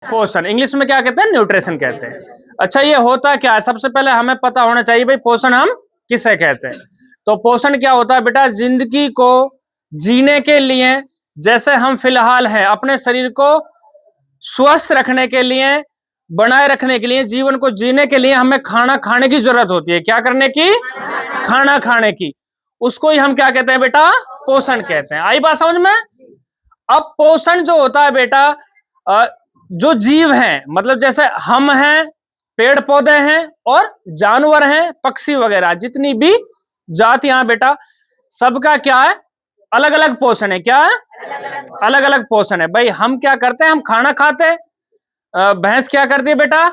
पोषण, इंग्लिश में क्या कहते हैं, न्यूट्रिशन कहते हैं। अच्छा, ये होता क्या है, सबसे पहले हमें पता होना चाहिए भाई पोषण हम किसे कहते हैं। तो पोषण क्या होता है बेटा, जिंदगी को जीने के लिए, जैसे हम फिलहाल हैं, अपने शरीर को स्वस्थ रखने के लिए, बनाए रखने के लिए, जीवन को जीने के लिए हमें खाना खाने की जरूरत होती है। क्या करने की, खाना खाने की। उसको ही हम क्या कहते हैं बेटा, पोषण कहते हैं। आई बात समझ में। अब पोषण जो होता है बेटा, जो जीव हैं, मतलब जैसे हम हैं, पेड़ पौधे हैं और जानवर हैं, पक्षी वगैरह, जितनी भी जातियां बेटा, सबका क्या है, अलग अलग पोषण है। क्या है, अलग अलग पोषण है। भाई हम क्या करते हैं, हम खाना खाते हैं। भैंस क्या करती है बेटा,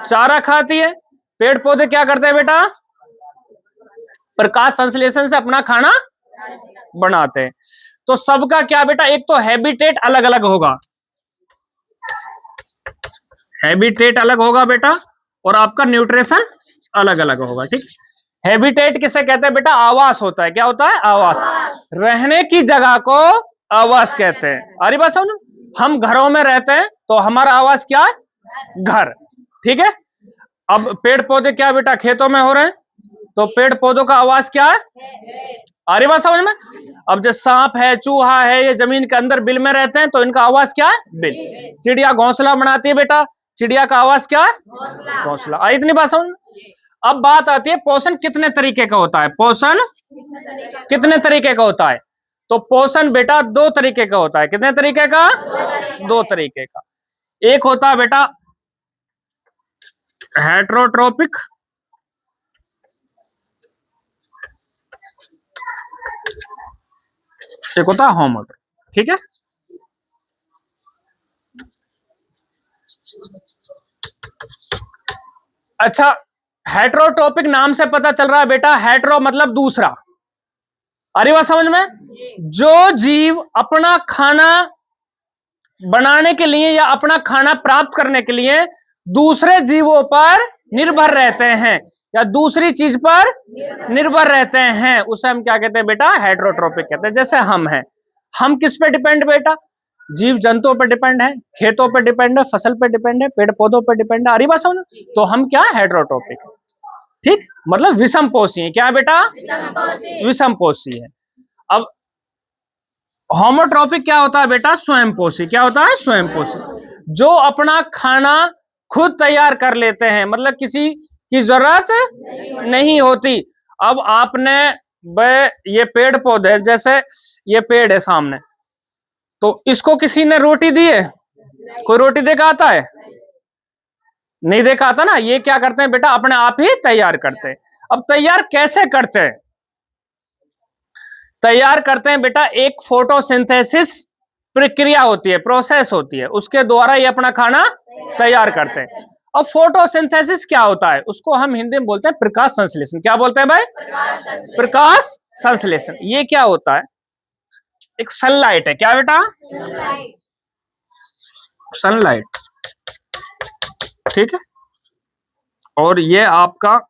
चारा खाती है। पेड़ पौधे क्या करते हैं बेटा, प्रकाश संश्लेषण से अपना खाना बनाते हैं। तो सबका क्या बेटा, एक तो हैबिटेट अलग अलग होगा, हैबिटेट अलग होगा बेटा, और आपका न्यूट्रिशन अलग अलग होगा। ठीक, हैबिटेट किसे कहते हैं बेटा, आवास होता है। क्या होता है, आवास। रहने की जगह को आवास कहते हैं। अरे बात समझ, हम घरों में रहते हैं तो हमारा आवास क्या है, घर। ठीक है। अब पेड़ पौधे क्या बेटा, खेतों में हो रहे हैं, तो पेड़ पौधों का आवास क्या है, अरे बात समझ में। अब जो सांप है, चूहा है, ये जमीन के अंदर बिल में रहते हैं, तो इनका आवास क्या है, बिल। चिड़िया घोंसला बनाती है बेटा, चिड़िया का आवास क्या है, घोंसला। आई इतनी बात समझ में। अब बात आती है पोषण कितने तरीके का होता है, पोषण कितने तरीके का होता है। तो पोषण बेटा दो तरीके का होता है। कितने तरीके का, दो तरीके का। एक होता है बेटा हेटरोट्रोपिक, एक होता है होमोट्रोपिक। ठीक है। अच्छा, हेटरोट्रोपिक नाम से पता चल रहा है बेटा, हेटरो मतलब दूसरा। अरे बात समझ में। जो जीव अपना खाना बनाने के लिए या अपना खाना प्राप्त करने के लिए दूसरे जीवों पर निर्भर रहते हैं या दूसरी चीज पर निर्भर रहते हैं, उसे हम क्या कहते हैं बेटा, हेटरोट्रोपिक कहते हैं। जैसे हम हैं, हम किस पे डिपेंड बेटा, जीव जंतुओं पर डिपेंड है, खेतों पर डिपेंड है, फसल पर डिपेंड है, पेड़ पौधों पर डिपेंड है। अरे बात समझ, तो हम क्या, हेटरोट्रोपिक। ठीक, मतलब विषम पोषी है। क्या बेटा, विषम पोषी है। अब होमोट्रोपिक क्या होता है बेटा, स्वयं पोषी। क्या होता है, स्वयं पोषी, जो अपना खाना खुद तैयार कर लेते हैं, मतलब किसी की जरूरत नहीं होती। अब आपने ये पेड़ पौधे, जैसे ये पेड़ है सामने, तो इसको किसी ने रोटी दी है, कोई रोटी देकर आता है, नहीं देकर आता ना। ये क्या करते हैं बेटा, अपने आप ही तैयार करते हैं। अब तैयार कैसे करते हैं, तैयार करते हैं बेटा, एक फोटोसिंथेसिस प्रक्रिया होती है, प्रोसेस होती है, उसके द्वारा ये अपना खाना तैयार करते हैं। अब फोटोसिंथेसिस क्या होता है, उसको हम हिंदी में बोलते हैं प्रकाश संश्लेषण। क्या बोलते हैं भाई, प्रकाश संश्लेषण। ये क्या होता है, एक सनलाइट है। क्या बेटा, सनलाइट। ठीक है। और ये आपका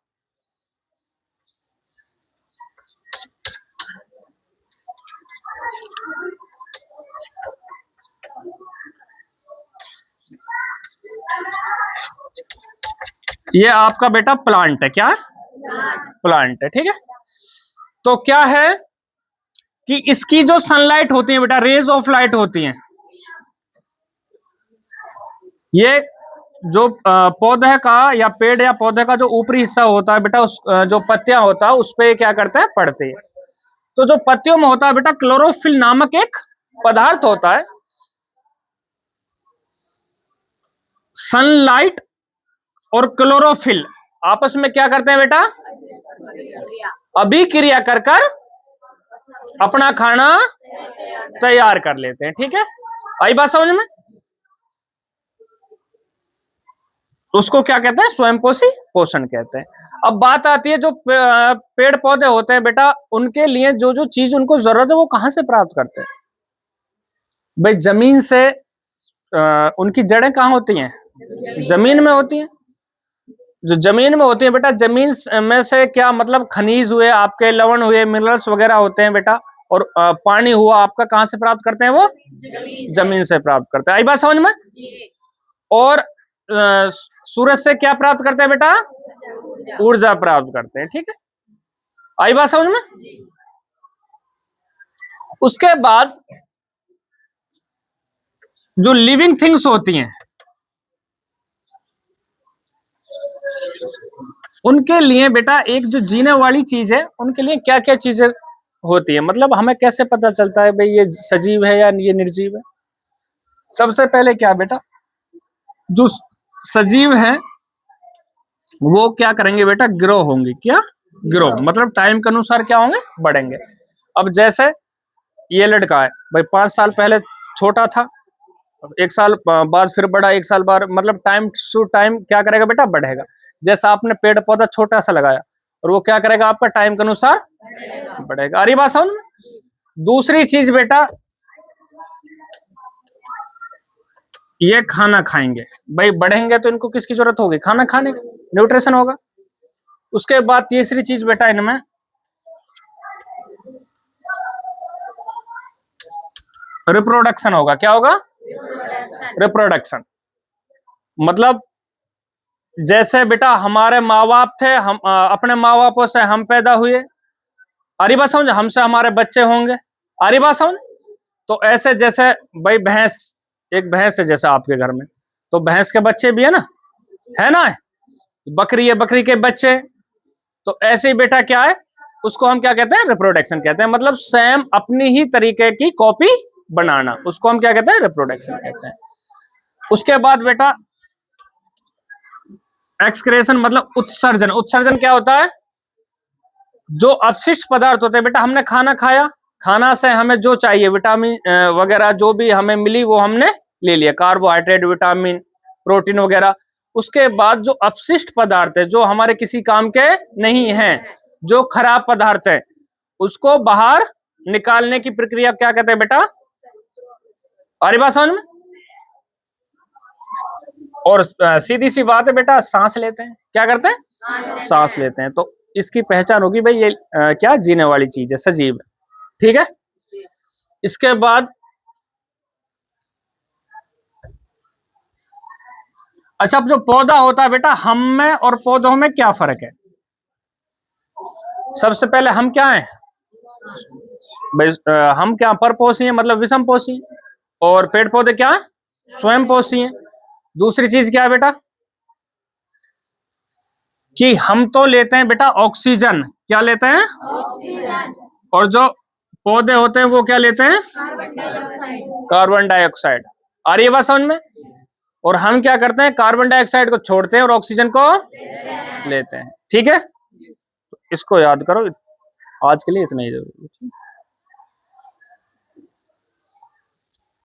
ये आपका बेटा प्लांट है। क्या, प्लांट है। ठीक है। तो क्या है कि इसकी जो सनलाइट होती है बेटा, रेज ऑफ लाइट होती हैं, ये जो पौधे का या पेड़ या पौधे का जो ऊपरी हिस्सा होता है बेटा, उस जो पत्तियां होता है उस पे क्या करता है, पड़ती है। तो जो पत्तियों में होता है बेटा, क्लोरोफिल नामक एक पदार्थ होता है। सनलाइट और क्लोरोफिल आपस में क्या करते हैं बेटा, अभिक्रिया कर कर अपना खाना तैयार कर लेते हैं। ठीक है, आई बात समझ में। उसको क्या कहते हैं, स्वयं पोषी पोषण कहते हैं। अब बात आती है जो पेड़ पौधे होते हैं बेटा, उनके लिए जो जो चीज उनको जरूरत है वो कहां से प्राप्त करते हैं भाई, जमीन से। उनकी जड़ें कहाँ होती हैं, जमीन में होती हैं। जो जमीन में होती है बेटा, जमीन में से क्या मतलब, खनिज हुए आपके, लवण हुए, मिनरल्स वगैरह होते हैं बेटा, और पानी हुआ आपका, कहां से प्राप्त करते हैं वो, जमीन से प्राप्त करते हैं। आई बात समझ में। और सूरज से क्या प्राप्त करते हैं बेटा? ऊर्जा प्राप्त करते हैं। ठीक है, आई बात समझ में? उसके बाद जो लिविंग थिंग्स होती हैं उनके लिए बेटा एक जो जीने वाली चीज है उनके लिए क्या क्या चीजें होती है, मतलब हमें कैसे पता चलता है भाई ये सजीव है या ये निर्जीव है? सबसे पहले क्या बेटा, जो सजीव है वो क्या करेंगे बेटा? ग्रो होंगे। क्या ग्रो मतलब टाइम के अनुसार क्या होंगे? बढ़ेंगे। अब जैसे ये लड़का है भाई, 5 साल पहले छोटा था, 1 साल बाद फिर बड़ा, 1 साल बाद, मतलब टाइम टू टाइम क्या करेगा बेटा? बढ़ेगा। जैसा आपने पेड़ पौधा छोटा सा लगाया और वो क्या करेगा? आपका टाइम के अनुसार बढ़ेगा। अरे बात समझ में? दूसरी चीज बेटा, ये खाना खाएंगे भाई, बढ़ेंगे तो इनको किसकी जरूरत होगी? खाना खाने की, न्यूट्रिशन होगा। उसके बाद तीसरी चीज बेटा इनमें रिप्रोडक्शन होगा। क्या होगा? रिप्रोडक्शन। मतलब जैसे बेटा हमारे माँ बाप थे, हम अपने माँ बापों से हम पैदा हुए, अरे बात समझ, हमसे हमारे बच्चे होंगे, अरे बात समझ। तो ऐसे जैसे भाई भैंस, एक भैंस है जैसे आपके घर में, तो भैंस के बच्चे भी है ना? बकरी है, बकरी के बच्चे। तो ऐसे ही बेटा क्या है, उसको हम क्या कहते हैं? रिप्रोडक्शन कहते हैं। मतलब सेम अपनी ही तरीके की कॉपी बनाना, उसको हम क्या कहते हैं? रिप्रोडक्शन कहते हैं। उसके बाद बेटा एक्सक्रेशन मतलब उत्सर्जन। उत्सर्जन क्या होता है? जो अपशिष्ट पदार्थ होते हैं बेटा, हमने खाना खाया, खाना से हमें जो चाहिए विटामिन वगैरह जो भी हमें मिली वो हमने ले लिया, कार्बोहाइड्रेट, विटामिन, प्रोटीन वगैरह। उसके बाद जो अपशिष्ट पदार्थ है जो हमारे किसी काम के नहीं है, जो खराब पदार्थ है, उसको बाहर निकालने की प्रक्रिया क्या कहते हैं बेटा? अरे बात समझ में? और सीधी सी बात है बेटा, सांस लेते हैं। क्या करते हैं? सांस लेते हैं। तो इसकी पहचान होगी भाई ये क्या जीने वाली चीज है, सजीव है। ठीक है। इसके बाद अच्छा, अब जो पौधा होता है बेटा, हम में और पौधों में क्या फर्क है? सबसे पहले हम क्या हैं भाई? हम क्या परपोषी हैं, मतलब विषम पोषी। और पेड़ पौधे क्या है? स्वयं पोषी हैं। दूसरी चीज क्या है बेटा कि हम तो लेते हैं बेटा ऑक्सीजन। क्या लेते हैं? ऑक्सीजन। और जो पौधे होते हैं वो क्या लेते हैं? Carbon dioxide. आ रही है बात समझ में? और हम क्या करते हैं? कार्बन डाइऑक्साइड को छोड़ते हैं और ऑक्सीजन को लेते हैं। ठीक है, इसको याद करो। आज के लिए इतना ही जरूरी है।